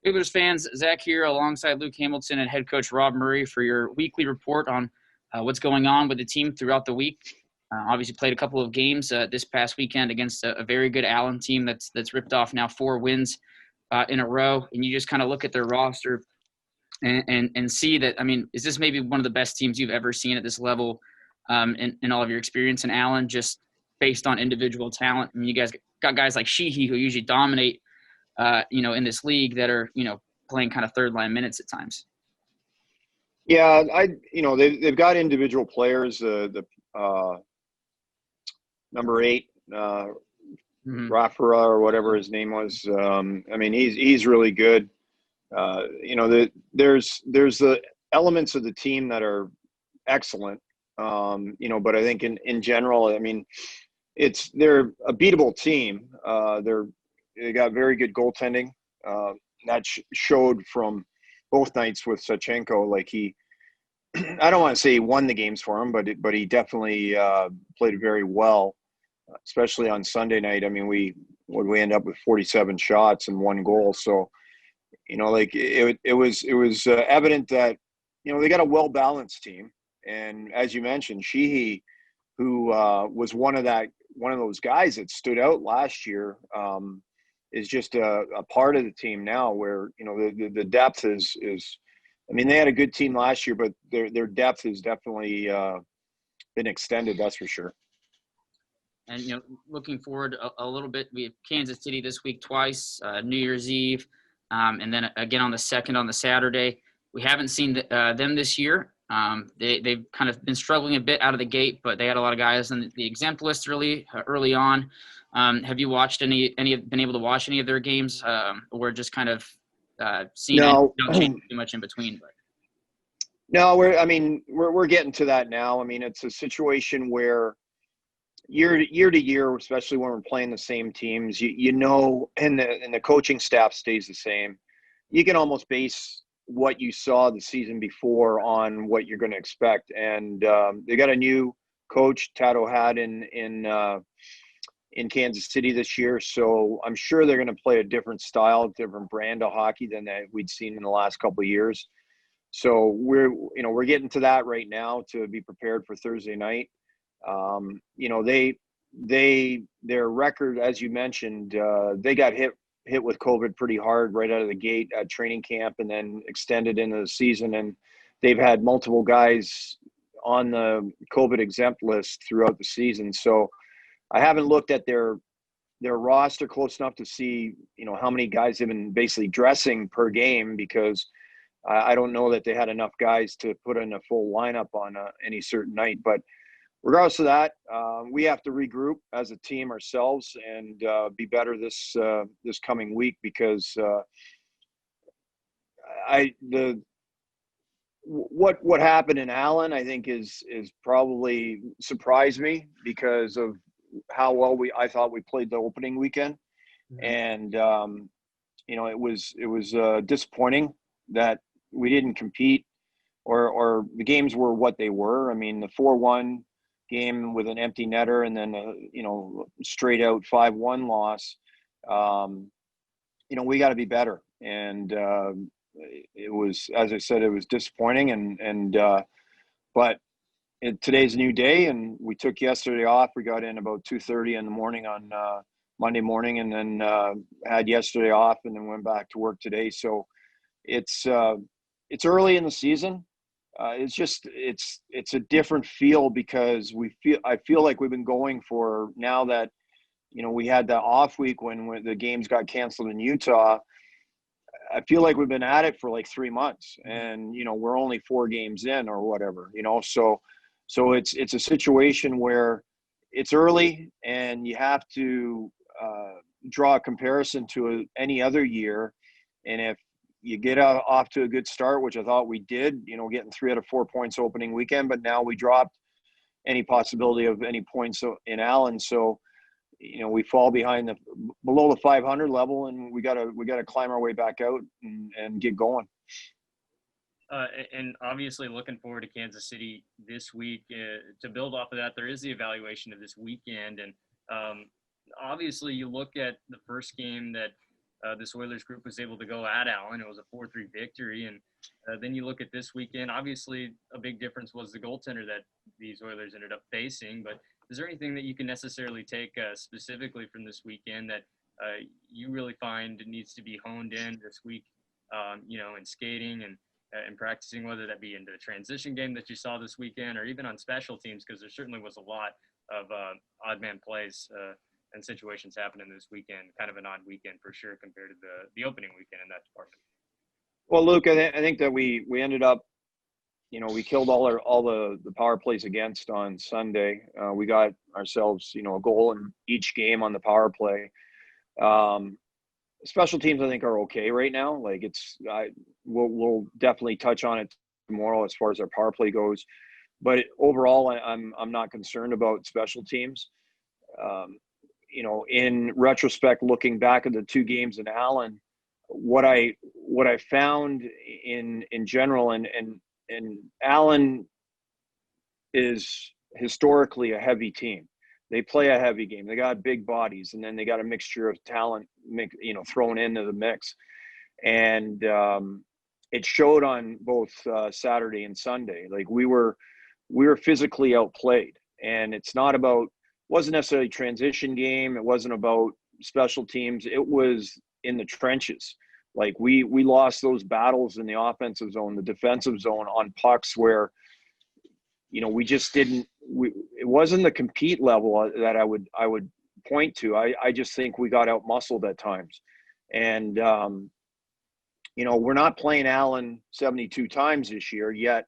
Oilers fans, Zack here alongside Luke Hamilton and head coach Rob Murray for your weekly report on what's going on with the team throughout the week. Obviously, played a couple of games this past weekend against a very good Allen team that's ripped off now 4 wins in a row. And you just kind of look at their roster and see that, I mean, is this maybe one of the best teams you've ever seen at this level in all of your experience in Allen, just based on individual talent? I mean, you guys got guys like Sheehy who usually dominate in this league that are, playing kind of third line minutes at times. Yeah, they've got individual players. The number 8, Raffara or whatever his name was. I mean, he's really good. There's the elements of the team that are excellent. But I think in general, I mean, they're a beatable team. They got very good goaltending. That showed from both nights with Sachenko. Like I don't want to say he won the games for him, but he definitely played very well, especially on Sunday night. I mean, we end up with 47 shots and 1 goal. So, it was evident that, they got a well-balanced team. And as you mentioned, Sheehy, who was one of those guys that stood out last year, is just a part of the team now where, the depth is, I mean, they had a good team last year, but their depth has definitely been extended. That's for sure. And, looking forward a little bit, we have Kansas City this week twice, New Year's Eve, and then again on the 2nd on the Saturday. We haven't seen them this year. They've kind of been struggling a bit out of the gate, but they had a lot of guys on the exempt list early on. Have you watched been able to watch any of their games, or just kind of seen No. Don't change too much in between? But. No, we're getting to that now. I mean, it's a situation where year to year, especially when we're playing the same teams, and the coaching staff stays the same. You can almost base what you saw the season before on what you're going to expect. And they got a new coach, Tato had in Kansas City this year, so I'm sure they're going to play a different style, different brand of hockey than we'd seen in the last couple of years. So we're getting to that right now to be prepared for Thursday night. Their record, as you mentioned, they got hit with COVID pretty hard right out of the gate at training camp, and then extended into the season. And they've had multiple guys on the COVID exempt list throughout the season. So I haven't looked at their roster close enough to see, how many guys have been basically dressing per game, because I don't know that they had enough guys to put in a full lineup on any certain night. But regardless of that, we have to regroup as a team ourselves and be better this coming week, because what happened in Allen, I think is probably surprised me because of how well I thought we played the opening weekend. And it was disappointing that we didn't compete, or the games were what they were. I mean, the 4-1 game with an empty netter, and then straight out 5-1 loss. We got to be better. And it was, as I said, it was disappointing. But today's a new day, and we took yesterday off. We got in about 2:30 in the morning on Monday morning, and then had yesterday off, and then went back to work today. So it's early in the season. It's a different feel, because I feel like we've been going for, now that we had that off week when the games got canceled in Utah. I feel like we've been at it for like 3 months, and we're only 4 games in or whatever. So it's a situation where it's early, and you have to draw a comparison to any other year. And if you get off to a good start, which I thought we did, getting 3 out of 4 points opening weekend, but now we dropped any possibility of any points in Allen. So, we fall below the 500 level, and we gotta climb our way back out and get going. And obviously looking forward to Kansas City this week. To build off of that, there is the evaluation of this weekend. And obviously you look at the first game that this Oilers group was able to go at Allen. It was a 4-3 victory. And then you look at this weekend, obviously a big difference was the goaltender that these Oilers ended up facing. But is there anything that you can necessarily take specifically from this weekend that you really find needs to be honed in this week, in skating and practicing, whether that be in the transition game that you saw this weekend or even on special teams, because there certainly was a lot of odd man plays and situations happening this weekend, kind of an odd weekend for sure compared to the opening weekend in that department. Well, Luke, I think that we ended up, we killed all the power plays against on Sunday. We got ourselves, a goal in each game on the power play. Special teams, I think, are okay right now. Like we'll definitely touch on it tomorrow as far as our power play goes. But overall, I'm not concerned about special teams. In retrospect, looking back at the two games in Allen, what I found in general, and Allen is historically a heavy team. They play a heavy game. They got big bodies, and then they got a mixture of talent, thrown into the mix. And it showed on both Saturday and Sunday. Like we were physically outplayed, and wasn't necessarily a transition game. It wasn't about special teams. It was in the trenches. Like we lost those battles in the offensive zone, the defensive zone on pucks where, we just didn't. It wasn't the compete level that I would point to. I just think we got out muscled at times, and we're not playing Allen 72 times this year yet.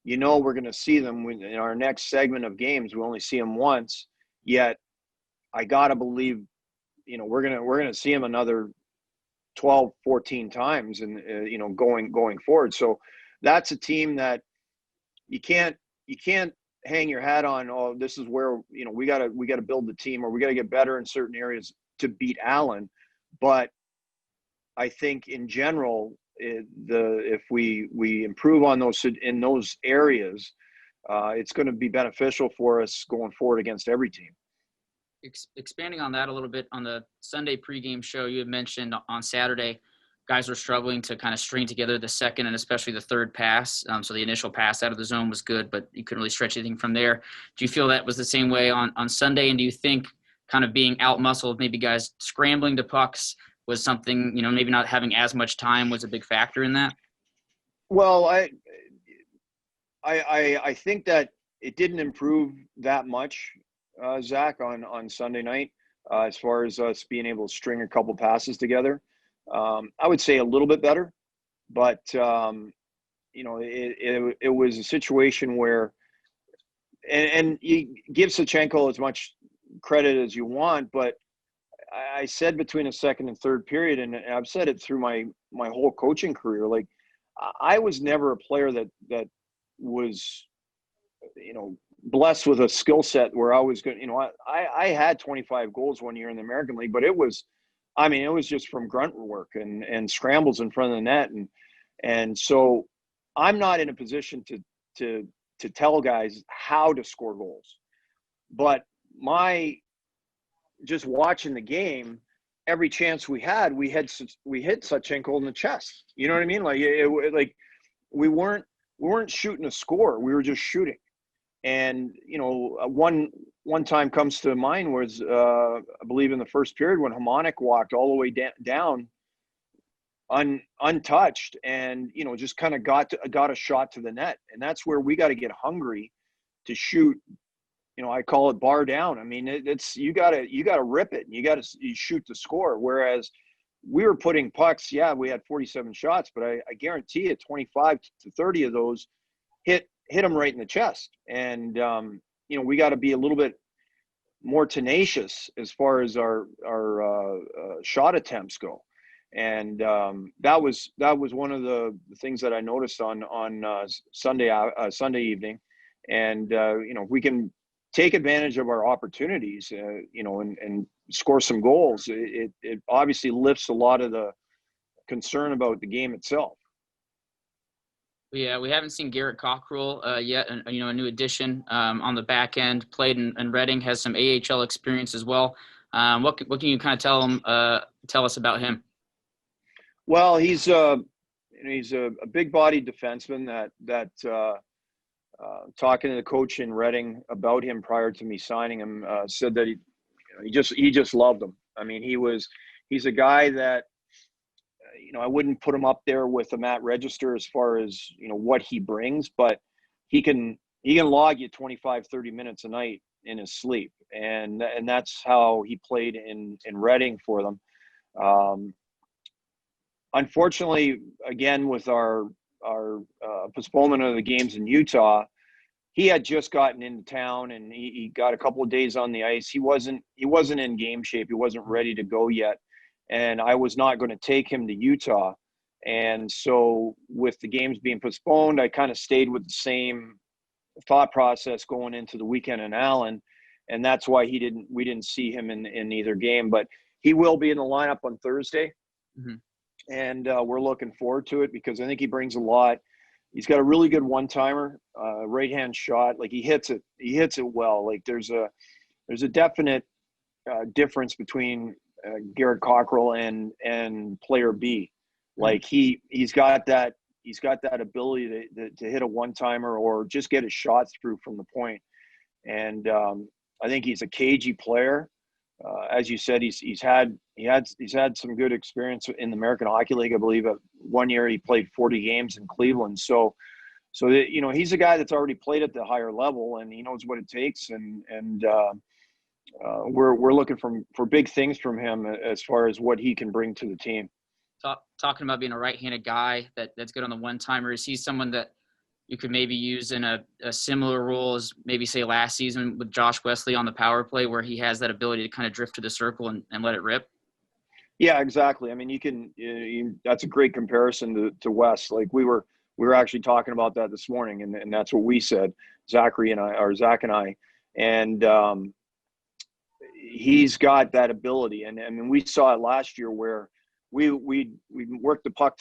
We're going to see them in our next segment of games. We only see them once. Yet, I gotta believe, we're gonna see them another 12, 14 times, and going forward. So that's a team that you can't hang your hat on. Oh, this is where we gotta build the team, or we gotta get better in certain areas to beat Allen. But I think in general, if we improve on those in those areas, it's going to be beneficial for us going forward against every team. Expanding on that a little bit, on the Sunday pregame show, you had mentioned on Saturday, guys were struggling to kind of string together the second and especially the third pass. So the initial pass out of the zone was good, but you couldn't really stretch anything from there. Do you feel that was the same way on Sunday? And do you think kind of being out-muscled, maybe guys scrambling to pucks was something, maybe not having as much time was a big factor in that? Well, I think that it didn't improve that much, Zach, on Sunday night, as far as us being able to string a couple passes together. I would say a little bit better, but it was a situation where, and you give Sachenko as much credit as you want, but I said between the second and third period, and I've said it through my whole coaching career, like I was never a player that was, blessed with a skill set where I was going, I had 25 goals one year in the American League, but it was just from grunt work and scrambles in front of the net. And so I'm not in a position to tell guys how to score goals, but just watching the game, every chance we had, we hit Sachenko in the chest. You know what I mean? Like we weren't shooting a score. We were just shooting. And, one time comes to mind was, I believe in the first period when Hamonic walked all the way down untouched and, just kind of got a shot to the net. And that's where we got to get hungry to shoot. I call it bar down. I mean, you got to rip it and you shoot the score. Whereas we were putting pucks. Yeah, we had 47 shots, but I guarantee you 25 to 30 of those hit them right in the chest. And, we got to be a little bit more tenacious as far as our shot attempts go. And that was one of the things that I noticed on Sunday evening. And, if we can take advantage of our opportunities, and score some goals, it obviously lifts a lot of the concern about the game itself. Yeah, we haven't seen Garrett Cockrell yet, a new addition on the back end. Played in Reading, has some AHL experience as well. What can you kind of tell us about him? Well, he's a big-bodied defenseman that talking to the coach in Reading about him prior to me signing him, said that he just loved him. I mean, he's a guy that I wouldn't put him up there with a Matt Register as far as what he brings, but he can log you 25, 30 minutes a night in his sleep, and that's how he played in Reading for them. Unfortunately, again, with our postponement of the games in Utah, he had just gotten into town and he got a couple of days on the ice. He wasn't in game shape. He wasn't ready to go yet. And I was not going to take him to Utah. And so with the games being postponed, I kind of stayed with the same thought process going into the weekend in Allen. And that's why we didn't see him in either game, but he will be in the lineup on Thursday. Mm-hmm. And we're looking forward to it because I think he brings a lot. He's got a really good one-timer, right-hand shot. Like he hits it well. Like there's a definite difference between Garrett Cockrell and player B. Like he's got that ability to hit a one-timer or just get his shots through from the point. And I think he's a cagey player. As you said, he's had some good experience in the American Hockey League. I believe 1 year he played 40 games in Cleveland. So he's a guy that's already played at the higher level and he knows what it takes. And we're looking for big things from him as far as what he can bring to the team. Talking about being a right-handed guy that's good on the one-timer, is he someone that you could maybe use in a similar role as maybe say last season with Josh Wesley on the power play, where he has that ability to kind of drift to the circle and let it rip? Yeah, exactly. I mean, that's a great comparison to Wes. Like we were actually talking about that this morning, and that's what we said, Zack and I, and he's got that ability. And I mean, we saw it last year where we worked the puck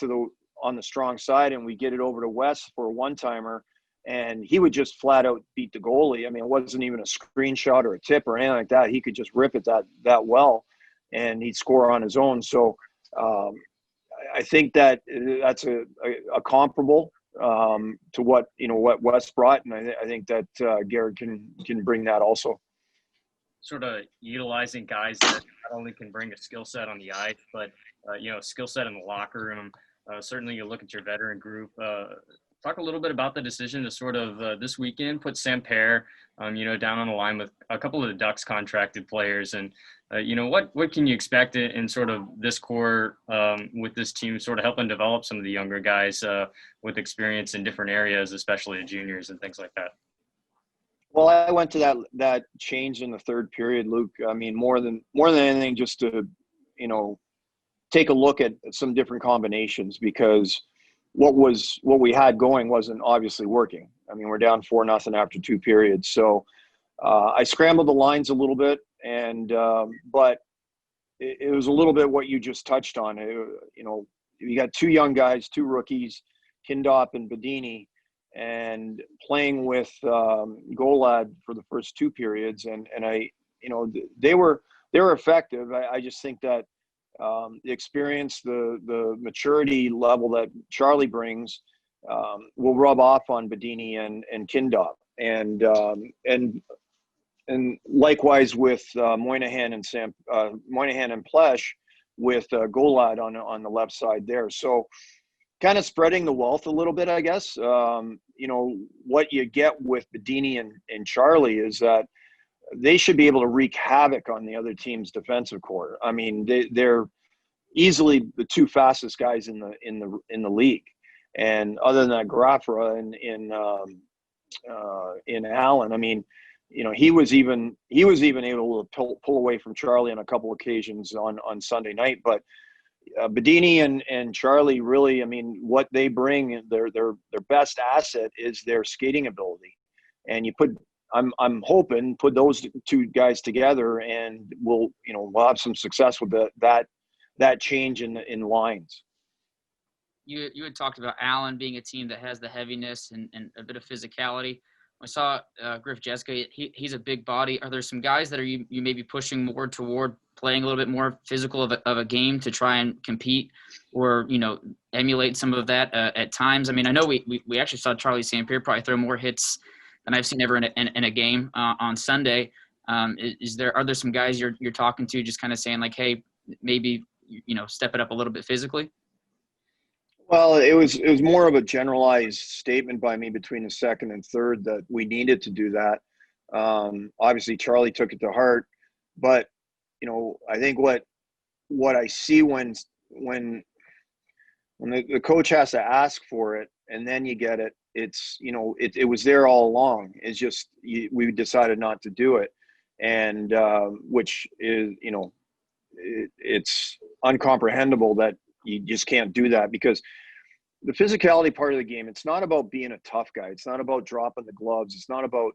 on the strong side and we get it over to Wes for a one-timer and he would just flat out beat the goalie. I mean, it wasn't even a screenshot or a tip or anything like that. He could just rip it that well and he'd score on his own. So I think that's a comparable to what Wes brought. And I think that Garrett can bring that also. Sort of utilizing guys that not only can bring a skill set on the ice, but skill set in the locker room. Certainly, you look at your veteran group. Talk a little bit about the decision to sort of this weekend put Sam Pear, down on the line with a couple of the Ducks contracted players, and what can you expect in sort of this core with this team, sort of helping develop some of the younger guys with experience in different areas, especially the juniors and things like that. Well, I went to that change in the third period, Luke. I mean, more than anything, just to, take a look at some different combinations because what we had going wasn't obviously working. I mean, we're down 4-0 after two periods. So I scrambled the lines a little bit but it was a little bit what you just touched on. You got two young guys, two rookies, Kindop and Bedini, and playing with Golad for the first two periods, and they were effective. I just think that the experience, the maturity level that Charlie brings will rub off on Bedini and Kindop, and likewise with Moynihan and Plesh with Golad on the left side there. So kind of spreading the wealth a little bit, I guess. What you get with Bedini and Charlie is that they should be able to wreak havoc on the other team's defensive core. I mean, they're easily the two fastest guys in the league. And other than that, Graffra in Allen, I mean, he was even able to pull away from Charlie on a couple occasions on Sunday night. But Bedini and Charlie really, I mean, what they bring, their best asset is their skating ability. And I'm hoping put those two guys together and we'll have some success with that change in lines. You had talked about Allen being a team that has the heaviness and a bit of physicality. I saw Griff Jeska. He's a big body. Are there some guys that you may be pushing more toward playing a little bit more physical of a game to try and compete or, emulate some of that at times? I mean, I know we actually saw Charlie St. Pierre probably throw more hits than I've seen ever in a game on Sunday. Are there some guys you're talking to just kind of saying like, hey, maybe, step it up a little bit physically? Well, it was more of a generalized statement by me between the second and third that we needed to do that. Obviously, Charlie took it to heart, but I think what I see when the coach has to ask for it and then you get it, it was there all along. It's just we decided not to do it, and which is it's incomprehensible that you just can't do that, because the physicality part of the game, it's not about being a tough guy. It's not about dropping the gloves. It's not about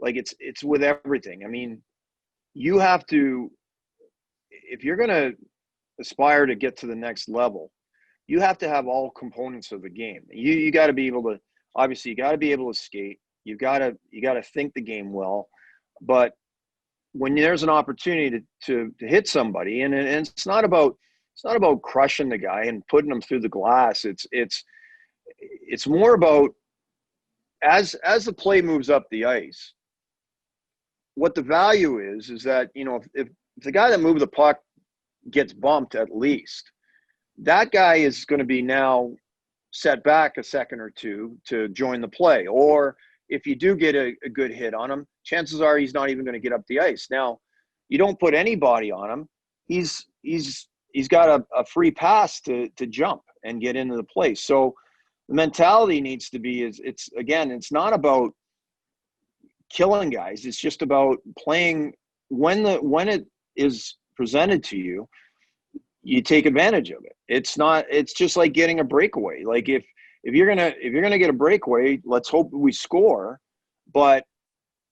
it's with everything. I mean, you have to, if you're going to aspire to get to the next level, you have to have all components of the game. You got to be able to, obviously you got to be able to skate. You got to think the game well, but when there's an opportunity to hit somebody, and it's not about crushing the guy and putting them through the glass. It's more about as the play moves up the ice, what the value is that, if the guy that moved the puck gets bumped, at least that guy is going to be now set back a second or two to join the play. Or if you do get a good hit on him, chances are he's not even going to get up the ice. Now, you don't put anybody on him. He's got a free pass to jump and get into the play. So the mentality needs to be it's not about killing guys. It's just about playing when it is presented to you, you take advantage of it. It's just like getting a breakaway. Like if you're gonna get a breakaway, let's hope we score, but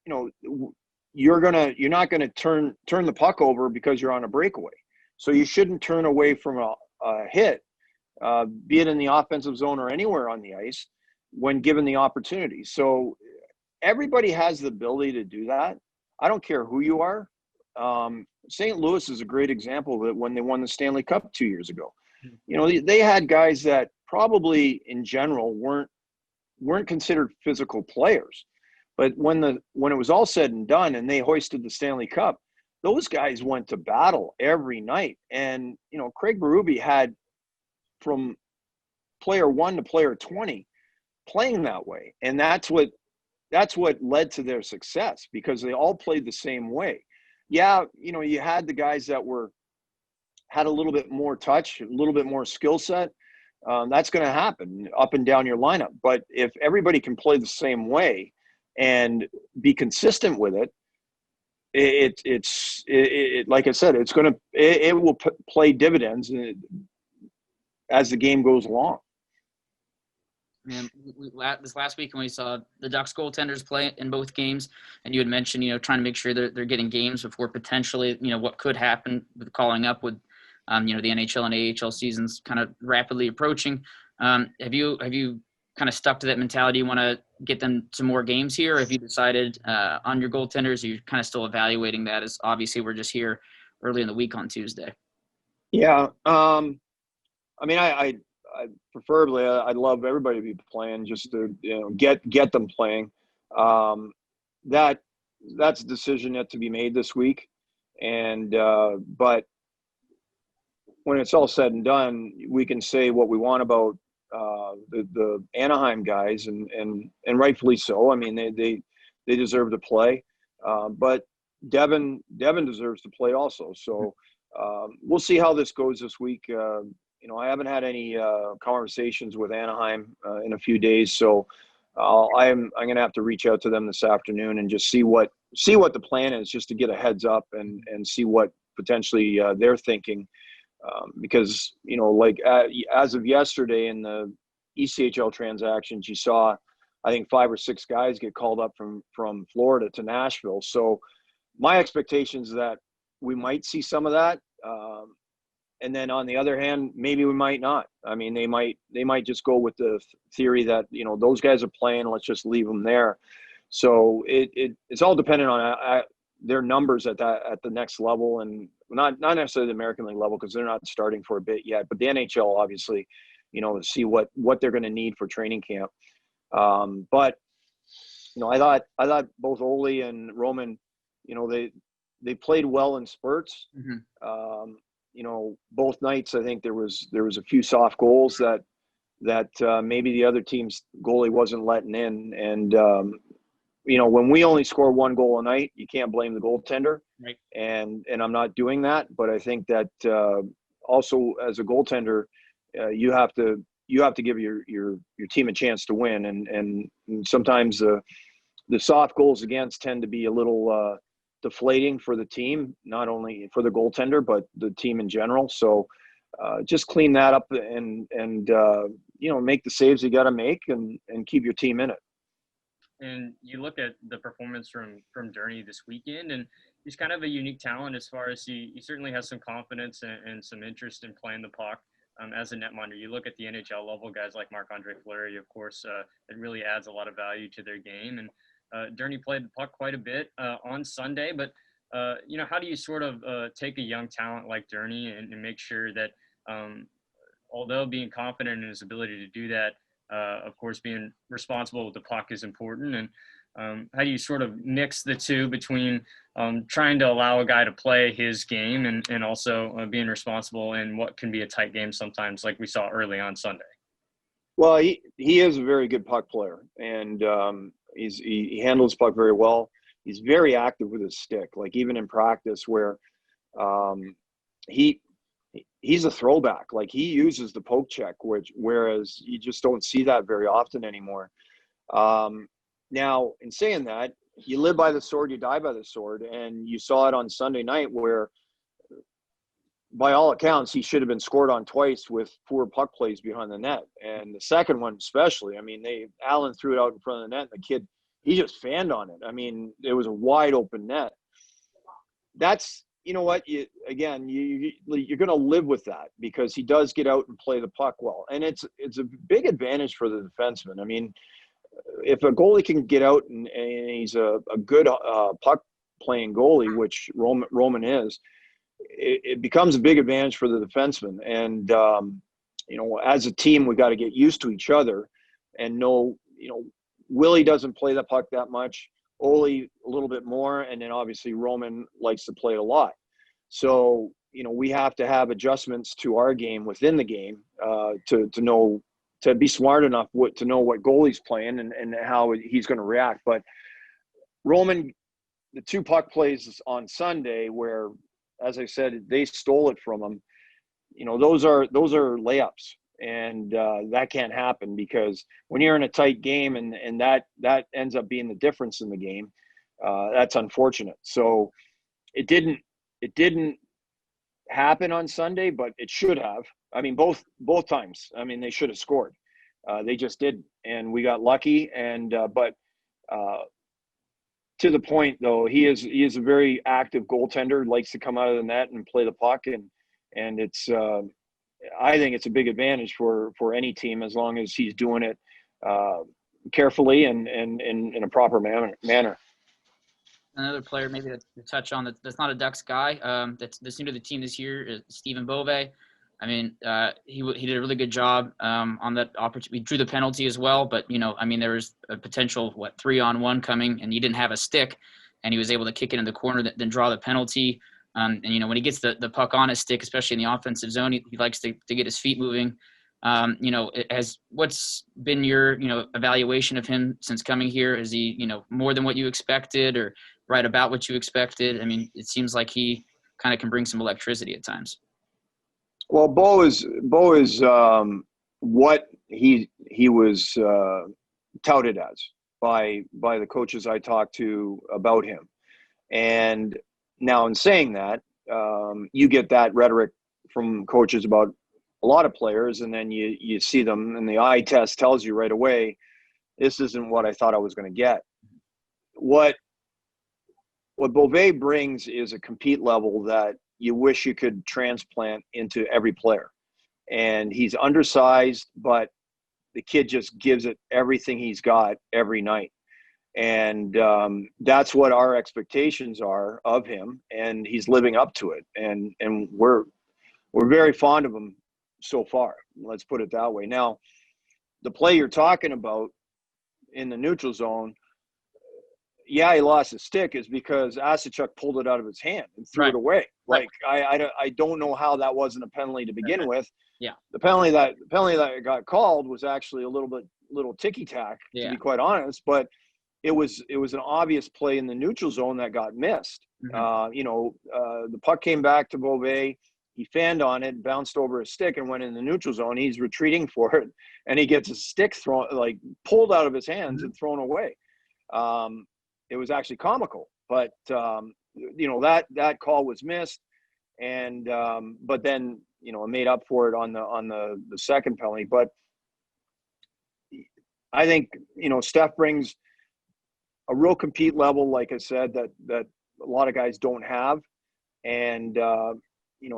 you're not gonna turn the puck over because you're on a breakaway. So you shouldn't turn away from a hit, be it in the offensive zone or anywhere on the ice, when given the opportunity. So everybody has the ability to do that. I don't care who you are. St. Louis is a great example of it when they won the Stanley Cup 2 years ago. They had guys that probably in general weren't considered physical players. But when it was all said and done and they hoisted the Stanley Cup, those guys went to battle every night. And, Craig Berube had from player 1 to player 20 playing that way. And that's what led to their success, because they all played the same way. Yeah, you had the guys that had a little bit more touch, a little bit more skill set. That's going to happen up and down your lineup. But if everybody can play the same way and be consistent with it, it like I said, it will play dividends as the game goes along. And this last week when we saw the Ducks goaltenders play in both games, and you had mentioned, trying to make sure they're getting games before potentially, what could happen with calling up with, the NHL and AHL seasons kind of rapidly approaching. Have you kind of stuck to that mentality? You want to get them to more games here? Or have you decided on your goaltenders? Are you kind of still evaluating that, as obviously we're just here early in the week on Tuesday? Yeah. I mean, I preferably I'd love everybody to be playing, just to get them playing. That's a decision yet to be made this week, and but when it's all said and done, we can say what we want about the Anaheim guys, and rightfully so. I mean, they deserve to play, but Devin deserves to play also. So we'll see how this goes this week. I haven't had any conversations with Anaheim in a few days, so I'm going to have to reach out to them this afternoon and just see what the plan is, just to get a heads up and see what potentially they're thinking, because as of yesterday in the ECHL transactions, you saw I think 5 or 6 guys get called up from Florida to Nashville. So my expectation is that we might see some of that. And then on the other hand, maybe we might not. I mean, they might just go with the theory that, those guys are playing, let's just leave them there. So it's all dependent on their numbers at the next level, and not necessarily the American League level because they're not starting for a bit yet, but the NHL obviously, to see what they're going to need for training camp. But I thought both Ole and Roman, they played well in spurts. Mm-hmm. Both nights I think there was a few soft goals that maybe the other team's goalie wasn't letting in, and when we only score one goal a night, you can't blame the goaltender. Right. And I'm not doing that, but I think that also as a goaltender, you have to give your team a chance to win, and sometimes the soft goals against tend to be a little deflating for the team, not only for the goaltender but the team in general. So just clean that up and make the saves you got to make and keep your team in it. And you look at the performance from Durney this weekend, and he's kind of a unique talent as far as he certainly has some confidence and some interest in playing the puck as a netminder. You look at the NHL level guys like Marc-Andre Fleury, of course, it really adds a lot of value to their game. And Durney played the puck quite a bit on Sunday, but how do you sort of take a young talent like Durney and make sure that although being confident in his ability to do that, of course, being responsible with the puck is important. And how do you sort of mix the two between trying to allow a guy to play his game and also being responsible in what can be a tight game sometimes, like we saw early on Sunday? Well, he is a very good puck player, and he handles puck very well. He's very active with his stick, like even in practice where he's a throwback. Like he uses the poke check, whereas you just don't see that very often anymore. Now, in saying that, you live by the sword, you die by the sword, and you saw it on Sunday night where, by all accounts, he should have been scored on twice with poor puck plays behind the net. And the second one especially, I mean, Allen threw it out in front of the net, and the kid, he just fanned on it. I mean, it was a wide open net. That's, you know what, you're going to live with that because he does get out and play the puck well. And it's a big advantage for the defenseman. I mean, if a goalie can get out and he's a good puck playing goalie, which Roman is, it becomes a big advantage for the defenseman. And, as a team, we got to get used to each other and know, Willie doesn't play the puck that much. Ole a little bit more, and then obviously Roman likes to play it a lot. So, we have to have adjustments to our game within the game to know, to be smart enough to know what goalie's playing and how he's going to react. But Roman, the two puck plays on Sunday where, as I said, they stole it from him, those are layups. And that can't happen because when you're in a tight game and that ends up being the difference in the game, that's unfortunate. So it didn't happen on Sunday, but it should have. I mean, both times. I mean, they should have scored. They just didn't, and we got lucky. And but to the point, though, he is a very active goaltender. Likes to come out of the net and play the puck, and it's. I think it's a big advantage for any team as long as he's doing it carefully and in a proper manner. Another player maybe to touch on that's not a Ducks guy that's new to the team this year is Stephen Bove. I mean, he did a really good job on that opportunity. He drew the penalty as well, but, there was a potential, 3-on-1 coming, and he didn't have a stick, and he was able to kick it in the corner, then draw the penalty. And, when he gets the puck on his stick, especially in the offensive zone, he likes to get his feet moving. What's been your, evaluation of him since coming here? Is he, more than what you expected or right about what you expected? I mean, it seems like he kind of can bring some electricity at times. Well, Bo is what he was touted as by the coaches I talked to about him. And now in saying that, you get that rhetoric from coaches about a lot of players, and then you see them and the eye test tells you right away, this isn't what I thought I was going to get. What Bove brings is a compete level that you wish you could transplant into every player. And he's undersized, but the kid just gives it everything he's got every night. And that's what our expectations are of him, and he's living up to it. And we're very fond of him so far. Let's put it that way. Now, the play you're talking about in the neutral zone, yeah, he lost his stick, is because Asachuk pulled it out of his hand and threw it away. Right. Like I don't know how that wasn't a penalty to begin with. Yeah. The penalty that got called was actually a little ticky tack, to be quite honest, but it was an obvious play in the neutral zone that got missed. The puck came back to Beauvais. He fanned on it, bounced over his stick, and went in the neutral zone. He's retreating for it, and he gets his stick pulled out of his hands and thrown away. It was actually comical, but that call was missed, and but then it made up for it on the second penalty. But I think Steph brings a real compete level, like I said, that a lot of guys don't have, and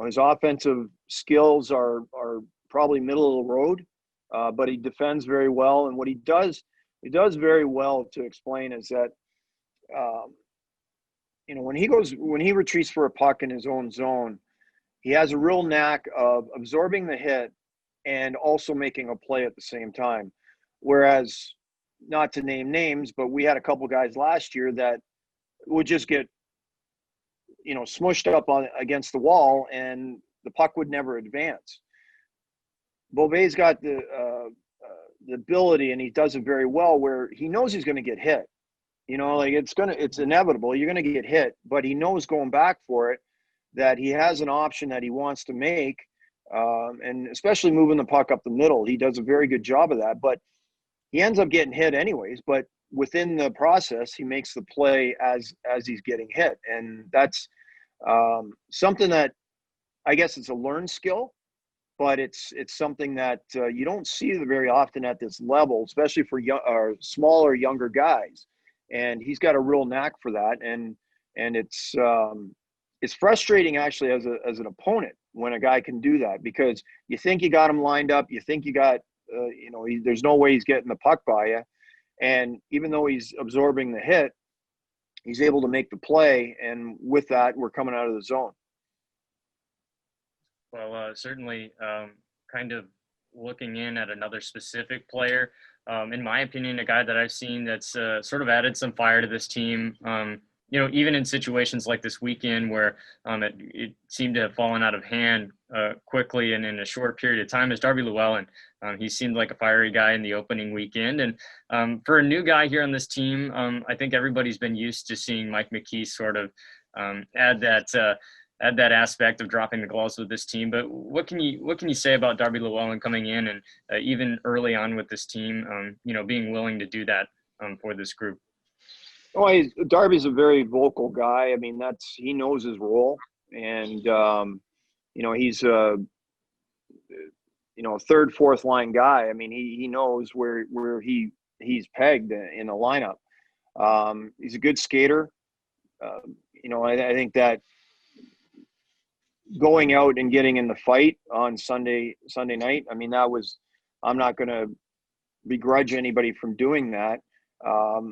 his offensive skills are probably middle of the road, but he defends very well. And what he does very well, to explain, is that when he retreats for a puck in his own zone, he has a real knack of absorbing the hit and also making a play at the same time. Whereas, not to name names, but we had a couple guys last year that would just get smushed up against the wall, and the puck would never advance. Beauvais's got the ability, and he does it very well, where he knows he's going to get hit. It's inevitable. You're going to get hit, but he knows going back for it that he has an option that he wants to make, and especially moving the puck up the middle. He does a very good job of that, but he ends up getting hit anyways. But within the process, he makes the play as he's getting hit, and that's something that I guess it's a learned skill, but it's something that you don't see very often at this level, especially for smaller, younger guys. And he's got a real knack for that, and it's frustrating actually as an opponent when a guy can do that, because you think you got him lined up, you think you got there's no way he's getting the puck by you, and even though he's absorbing the hit, he's able to make the play, and with that, we're coming out of the zone. Well, certainly, kind of looking in at another specific player, in my opinion, a guy that I've seen that's sort of added some fire to this team, even in situations like this weekend where it seemed to have fallen out of hand quickly and in a short period of time, is Darby Llewellyn. He seemed like a fiery guy in the opening weekend. And for a new guy here on this team, I think everybody's been used to seeing Mike McKee sort of add that aspect of dropping the gloves with this team. But what can you say about Darby Llewellyn coming in and even early on with this team, being willing to do that for this group? Oh, Darby's a very vocal guy. I mean, he knows his role, and he's a third, fourth line guy. I mean, he knows where he's pegged in the lineup. He's a good skater. I think that going out and getting in the fight on Sunday night, I mean, I'm not going to begrudge anybody from doing that.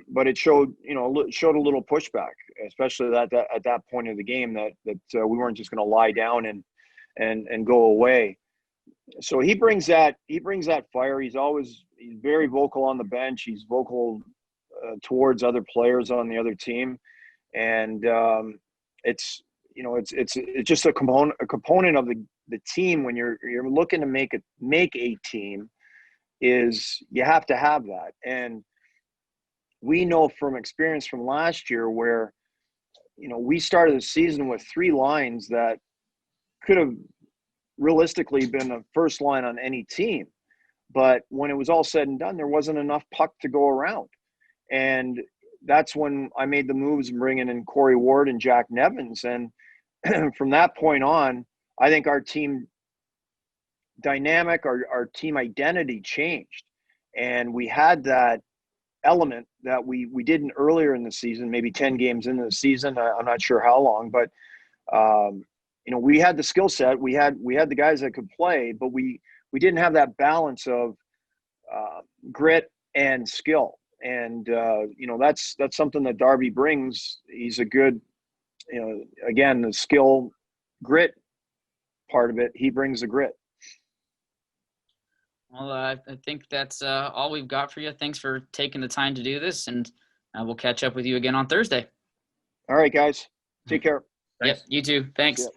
But it showed a little pushback, especially at that point of the game, that we weren't just going to lie down and go away. So he brings that fire. He's very vocal on the bench. He's vocal towards other players on the other team, and it's just a component of the team when you're looking to make a team, is you have to have that. And we know from experience from last year where, we started the season with three lines that could have realistically been the first line on any team. But when it was all said and done, there wasn't enough puck to go around. And that's when I made the moves and bringing in Corey Ward and Jack Nevins. And from that point on, I think our team dynamic, our team identity changed. And we had that element that we didn't earlier in the season, maybe 10 games into the season. I'm not sure how long, but we had the skill set. We had the guys that could play, but we didn't have that balance of grit and skill. And that's something that Darby brings. He's a good, again, the skill, grit part of it. He brings the grit. Well, I think that's all we've got for you. Thanks for taking the time to do this, and we'll catch up with you again on Thursday. All right, guys. Take care. Thanks. Yep, you too. Thanks.